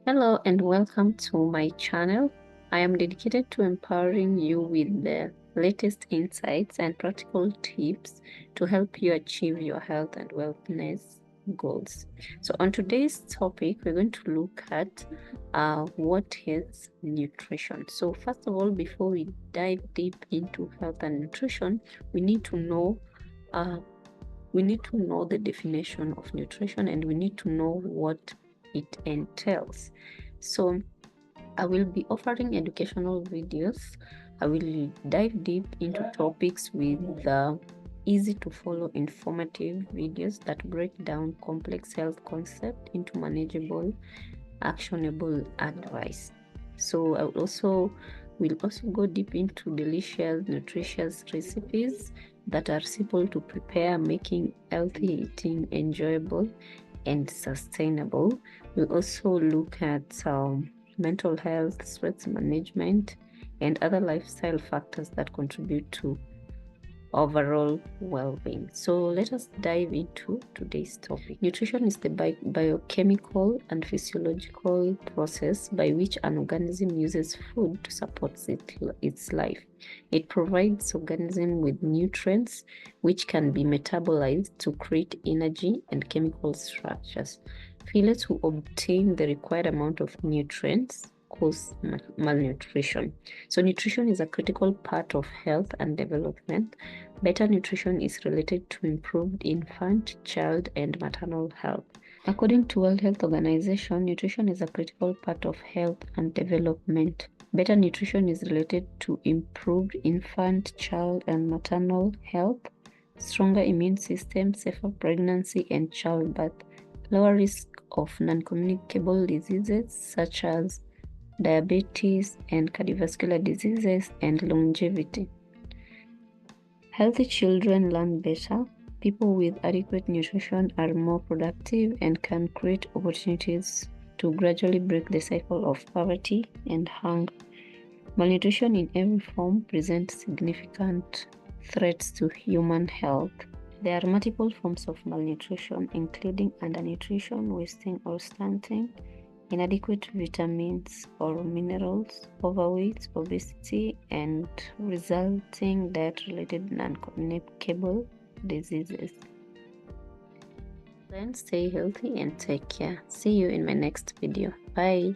Hello and welcome to my channel. I am dedicated to empowering you with the latest insights and practical tips to help you achieve your health and wellness goals. So on today's topic, we're going to look at what is nutrition. So first of all, before we dive deep into health and nutrition, we need to know the definition of nutrition, and we need to know what it entails. So I will be offering educational videos. I will dive deep into topics with easy to follow informative videos that break down complex health concepts into manageable, actionable advice. So I will also go deep into delicious, nutritious recipes that are simple to prepare, making healthy eating enjoyable and sustainable. We'll also look at mental health, stress management, and other lifestyle factors that contribute to overall well-being. So let us dive into today's topic. Nutrition is the biochemical and physiological process by which an organism uses food to support its life. It provides organism with nutrients which can be metabolized to create energy and chemical structures. Failure to obtain the required amount of nutrients cause malnutrition. So nutrition is a critical part of health and development. Better nutrition is related to improved infant, child, and maternal health. According to World Health Organization, nutrition is a critical part of health and development. Better nutrition is related to improved infant, child, and maternal health, stronger immune system, safer pregnancy and childbirth, lower risk of non-communicable diseases such as diabetes and cardiovascular diseases, and longevity. Healthy children learn better. People with adequate nutrition are more productive and can create opportunities to gradually break the cycle of poverty and hunger. Malnutrition in every form presents significant threats to human health. There are multiple forms of malnutrition, including undernutrition, wasting or stunting, inadequate vitamins or minerals, overweight, obesity, and resulting diet-related non-communicable diseases. Then stay healthy and take care. See you in my next video. Bye.